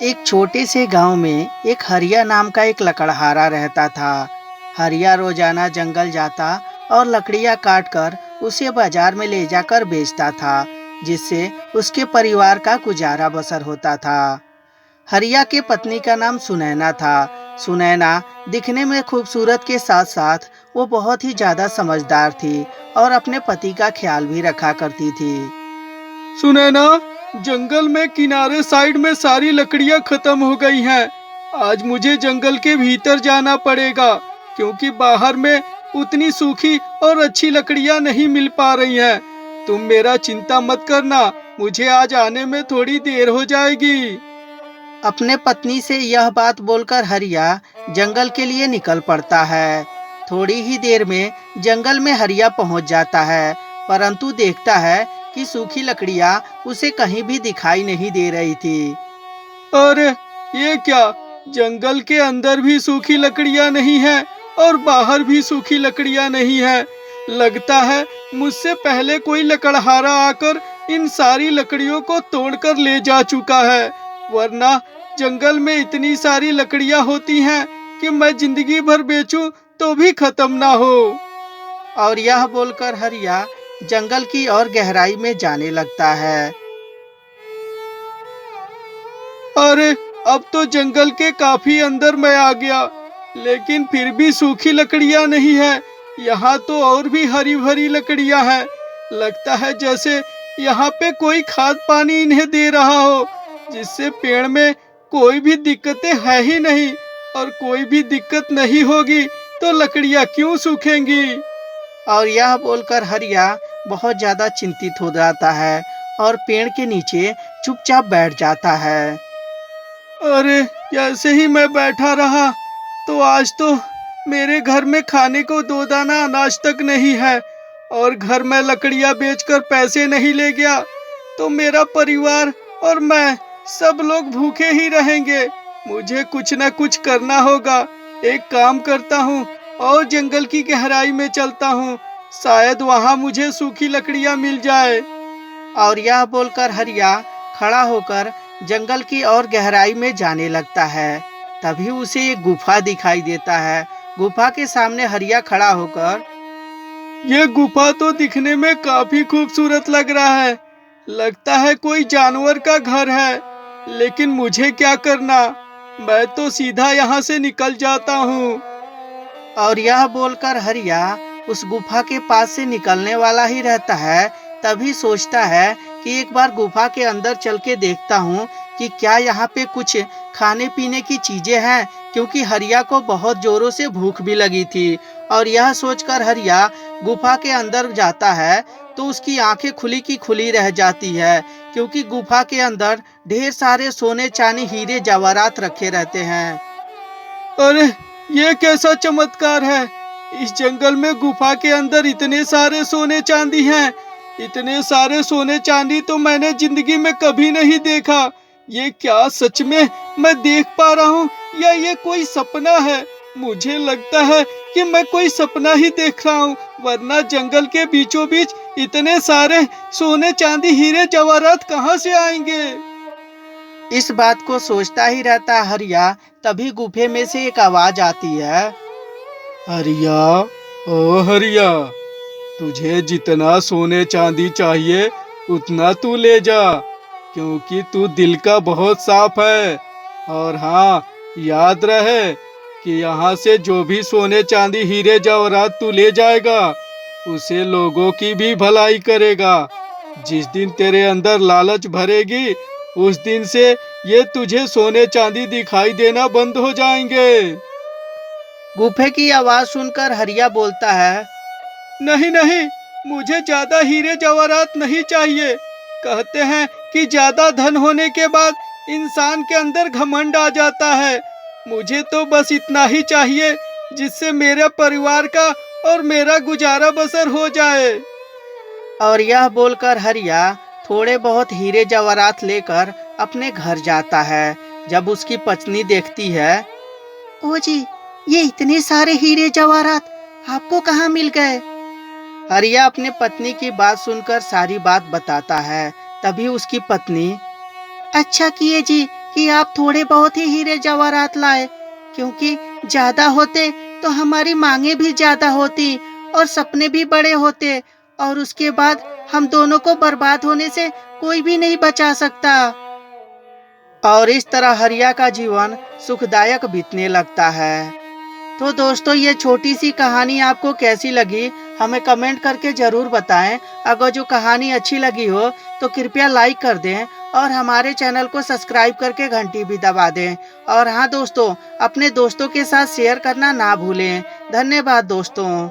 एक छोटे से गांव में एक हरिया नाम का एक लकड़हारा रहता था। हरिया रोजाना जंगल जाता और लकड़ियां काट कर उसे बाजार में ले जाकर बेचता था, जिससे उसके परिवार का गुजारा बसर होता था। हरिया के पत्नी का नाम सुनैना था। सुनैना दिखने में खूबसूरत के साथ साथ वो बहुत ही ज्यादा समझदार थी और अपने पति का ख्याल भी रखा करती थी। सुनैना, जंगल में किनारे साइड में सारी लकड़ियां खत्म हो गई हैं। आज मुझे जंगल के भीतर जाना पड़ेगा क्योंकि बाहर में उतनी सूखी और अच्छी लकड़ियां नहीं मिल पा रही हैं। तुम मेरा चिंता मत करना, मुझे आज आने में थोड़ी देर हो जाएगी। अपने पत्नी से यह बात बोलकर हरिया जंगल के लिए निकल पड़ता है। थोड़ी ही देर में जंगल में हरिया पहुंच जाता है, परंतु देखता है कि सूखी लकड़ियां उसे कहीं भी दिखाई नहीं दे रही थी। अरे, ये क्या? जंगल के अंदर भी सूखी लकड़ियां नहीं है और बाहर भी सूखी लकड़ियां नहीं है। लगता है मुझसे पहले कोई लकड़हारा आकर इन सारी लकड़ियों को तोड़कर ले जा चुका है, वरना जंगल में इतनी सारी लकड़ियां होती हैं कि मैं जिंदगी भर बेचूं तो भी खत्म ना हो। और यह बोलकर हरिया जंगल की ओर गहराई में जाने लगता है। अरे, अब तो जंगल के काफी अंदर मैं आ गया, लेकिन फिर भी सूखी लकड़ियां नहीं है। यहाँ तो और भी हरी भरी लकड़ियां हैं। लगता है जैसे यहाँ पे कोई खाद पानी इन्हें दे रहा हो, जिससे पेड़ में कोई भी दिक्कतें है ही नहीं। और कोई भी दिक्कत नहीं होगी तो लकड़ियां क्यों सूखेंगी? और यह बोलकर हरिया बहुत ज्यादा चिंतित हो जाता है और पेड़ के नीचे चुपचाप बैठ जाता है। अरे, जैसे ही मैं बैठा रहा तो आज तो मेरे घर में खाने को दो दाना अनाज तक नहीं है, और घर में लकड़ियां बेचकर पैसे नहीं ले गया तो मेरा परिवार और मैं सब लोग भूखे ही रहेंगे। मुझे कुछ न कुछ करना होगा। एक काम करता हूँ और जंगल की गहराई में चलता हूँ, शायद वहाँ मुझे सूखी लकड़ियां मिल जाए। और यह बोलकर हरिया खड़ा होकर जंगल की ओर गहराई में जाने लगता है। तभी उसे एक गुफा दिखाई देता है। गुफा के सामने हरिया खड़ा होकर ये गुफा तो दिखने में काफी खूबसूरत लग रहा है। लगता है कोई जानवर का घर है, लेकिन मुझे क्या करना? मैं तो सीधा यहाँ से निकल जाता हूँ। और यह बोलकर हरिया उस गुफा के पास से निकलने वाला ही रहता है। तभी सोचता है कि एक बार गुफा के अंदर चल के देखता हूँ कि क्या यहाँ पे कुछ खाने पीने की चीजें हैं, क्योंकि हरिया को बहुत जोरों से भूख भी लगी थी। और यह सोचकर हरिया गुफा के अंदर जाता है तो उसकी आंखें खुली की खुली रह जाती है, क्योंकि गुफा के अंदर ढेर सारे सोने चांदी हीरे जवाहरात रखे रहते हैं। अरे, ये कैसा चमत्कार है? इस जंगल में गुफा के अंदर इतने सारे सोने चांदी हैं। इतने सारे सोने चांदी तो मैंने जिंदगी में कभी नहीं देखा। ये क्या सच में मैं देख पा रहा हूँ या ये कोई सपना है? मुझे लगता है कि मैं कोई सपना ही देख रहा हूँ, वरना जंगल के बीचों बीच इतने सारे सोने चांदी हीरे जवाहरात कहाँ से आएंगे? इस बात को सोचता ही रहता हरिया। तभी गुफे में से एक आवाज आती है। हरिया, ओ हरिया, तुझे जितना सोने चांदी चाहिए उतना तू ले जा, क्योंकि तू दिल का बहुत साफ है। और हाँ, याद रहे कि यहाँ से जो भी सोने चांदी हीरे जवाहरात तू ले जाएगा उसे लोगों की भी भलाई करेगा। जिस दिन तेरे अंदर लालच भरेगी उस दिन से ये तुझे सोने चांदी दिखाई देना बंद हो जाएंगे। गुफे की आवाज सुनकर हरिया बोलता है। नहीं नहीं, मुझे ज्यादा हीरे जवाहरात नहीं चाहिए। कहते हैं कि ज्यादा धन होने के बाद इंसान के अंदर घमंड आ जाता है। मुझे तो बस इतना ही चाहिए जिससे मेरे परिवार का और मेरा गुजारा बसर हो जाए। और यह बोलकर हरिया थोड़े बहुत हीरे जवाहरात लेकर अपने घर जाता है। जब उसकी पत्नी देखती है, ओ जी, ये इतने सारे हीरे जवाहरात आपको कहाँ मिल गए? हरिया अपने पत्नी की बात सुनकर सारी बात बताता है। तभी उसकी पत्नी, अच्छा किए जी कि आप थोड़े बहुत ही हीरे जवाहरात लाए, क्योंकि ज्यादा होते तो हमारी मांगे भी ज्यादा होती और सपने भी बड़े होते, और उसके बाद हम दोनों को बर्बाद होने से कोई भी नहीं बचा सकता। और इस तरह हरिया का जीवन सुखदायक बीतने लगता है। तो दोस्तों, ये छोटी सी कहानी आपको कैसी लगी हमें कमेंट करके जरूर बताएं। अगर जो कहानी अच्छी लगी हो तो कृपया लाइक कर दें और हमारे चैनल को सब्सक्राइब करके घंटी भी दबा दें। और हाँ दोस्तों, अपने दोस्तों के साथ शेयर करना ना भूलें। धन्यवाद दोस्तों।